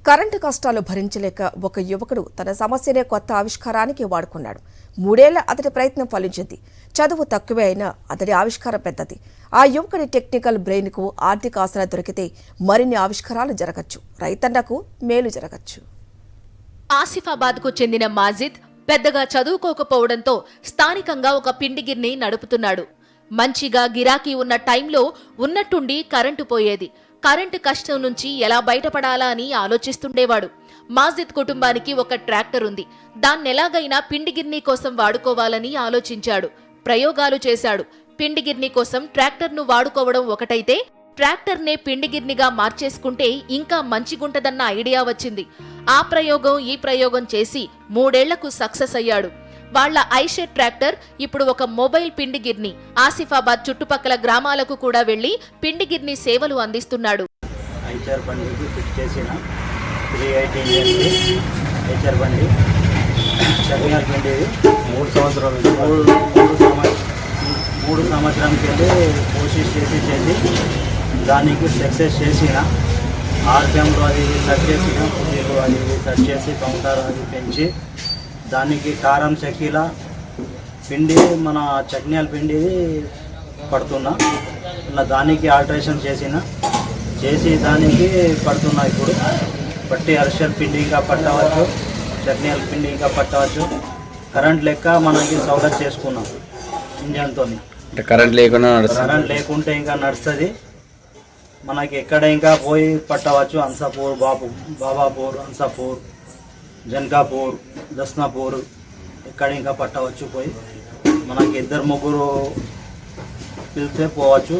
Current కష్టాలు భరించలేక ఒక యువకుడు తన సమస్యనే కొత్త ఆవిష్కారానికి వాడుకున్నాడు. 3 ఏళ్ల అతడి ప్రయత్నం ఫలించింది. చదువు తక్కువే అయినా అతడి ఆవిష్కారం పెద్దది. ఆ యువకుడి టెక్నికల్ బ్రెయిన్కు ఆర్థిక ఆసరా దొరికితే మరిన్ని ఆవిష్కారాలు జరగచ్చు, రైతన్నకు మేలు జరగచ్చు. ఆసిఫాబాద్కు చెందిన మాజిద్ పెద్దగా చదువుకోకపోవడంతో స్థానికంగా ఒక పిండిగిర్ని నడుపుతున్నాడు. మంచిగా గిరాకీ ఉన్న టైంలో ఉన్నట్టుండి కరెంటు పోయేది. కరెంటు కష్టం నుంచి ఎలా బయటపడాలా అని ఆలోచిస్తుండేవాడు. మాజిద్ కుటుంబానికి ఒక ట్రాక్టర్ ఉంది. దాన్నెలాగైనా పిండిగిర్నీ కోసం వాడుకోవాలని ఆలోచించాడు. ప్రయోగాలు చేశాడు. పిండిగిర్నీ కోసం ట్రాక్టర్ను వాడుకోవడం ఒకటైతే, ట్రాక్టర్నే పిండిగిర్నిగా మార్చేసుకుంటే ఇంకా మంచిగుంటదన్న ఐడియా వచ్చింది. ఆ ప్రయోగం ఈ ప్రయోగం చేసి 3 ఏళ్లకు సక్సెస్ అయ్యాడు. వాళ్ల ఐషెడ్ ట్రాక్టర్ ఇప్పుడు ఒక మొబైల్ పిండిగిర్ని. ఆసిఫాబాద్ చుట్టుపక్కల గ్రామాలకు కూడా వెళ్లి పిండిగిర్ని సేవలు అందిస్తున్నాడు. ఐచర్ బండికి ఫిట్ చేసిన 380 ఐచర్ బండి చర్మియాల పిండి 3 సంవత్సరానికి వెళ్ళి కోషిష్ చేసి దానికి సక్సెస్ చేసిన. ఆర్పిఎంలో అది సెట్ చేసిన, పుట్టీలు అది సెట్ చేసి కౌంటర్ అది పెంచి దానికి కారం చక్కీల పిండి మన చట్నీల పిండి పడుతున్నా. దానికి ఆల్టరేషన్ చేసి దానికి పడుతున్నా. ఇప్పుడు పట్టి అరిసెల పిండి ఇంకా పట్టవచ్చు, చట్నీల పిండి ఇంకా పట్టవచ్చు. కరెంట్ లెక్క మనకి సౌలభ్యం చేసుకున్నాం ఇంజన్తో. కరెంట్ లేకుంటే ఇంకా నడుస్తుంది. మనకి ఎక్కడ ఇంకా పోయి పట్టవచ్చు. అన్సాపూర్, బాబాపూర్, అన్సాపూర్, జన్కాపూర్, దస్నాపూర్ ఎక్కడ ఇంకా పట్టవచ్చు. పోయి మనకి 2-3 పిలిస్తే పోవచ్చు.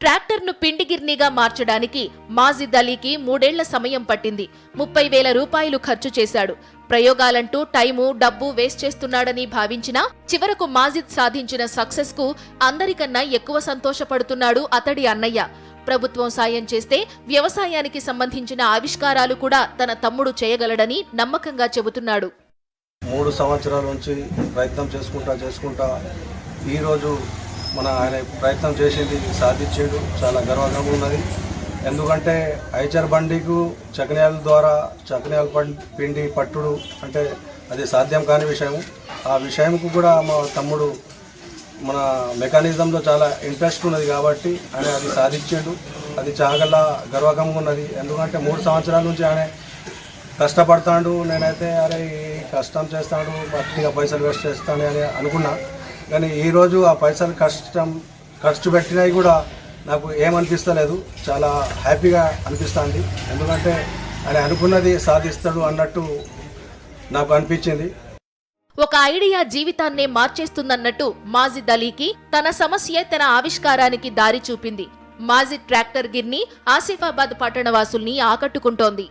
ట్రాక్టర్ను పిండిగిర్నిగా మార్చడానికి మాజిద్ అలీకి 3 ఏళ్ల సమయం పట్టింది. 30,000 రూపాయలు ఖర్చు చేశాడు. ప్రయోగాలంటూ టైము, డబ్బు వేస్ట్ చేస్తున్నాడని భావించినా చివరకు మాజిద్ సాధించిన సక్సెస్ కు అందరికన్నా ఎక్కువ సంతోషపడుతున్నాడు అతడి అన్నయ్య. ప్రభుత్వం సాయం చేస్తే వ్యవసాయానికి సంబంధించిన ఆవిష్కారాలు కూడా తన తమ్ముడు చేయగలడని నమ్మకంగా చెబుతున్నాడు. 3 సంవత్సరాల నుంచి ప్రయత్నం చేసుకుంటా ఈరోజు ఆయన ప్రయత్నం చేసింది సాధించాడు. చాలా గర్వంగా ఉన్నది. ఎందుకంటే ఐచర్ బండికు చకన్యాల పిండి పట్టుడు అంటే అది సాధ్యం కాని విషయం. ఆ విషయంకు కూడా మా తమ్ముడు మన మెకానిజంలో చాలా ఇంట్రెస్ట్ ఉన్నది కాబట్టి ఆయన అది సాధించాడు. అది చాలా గర్వకంగా ఉన్నది. ఎందుకంటే 3 సంవత్సరాల నుంచి ఆయన కష్టపడతాడు. నేనైతే అరే కష్టం చేస్తాడు, గట్టిగా పైసలు వేస్ట్ చేస్తాను అని అనుకున్నా. కానీ ఈరోజు ఆ పైసలు ఖర్చు పెట్టినవి కూడా నాకు ఏమనిపిస్తలేదు. చాలా హ్యాపీగా అనిపిస్తుంది. ఎందుకంటే ఆయన అనుకున్నది సాధిస్తాడు అన్నట్టు నాకు అనిపించింది. ఒక ఐడియా జీవితాన్నే మార్చేస్తుందన్నట్టు మాజిద్ అలీకి తన సమస్య తన ఆవిష్కారానికి దారి చూపింది. మాజిద్ ట్రాక్టర్ గిర్ని ఆసిఫాబాద్ పట్టణవాసుల్ని ఆకట్టుకుంటోంది.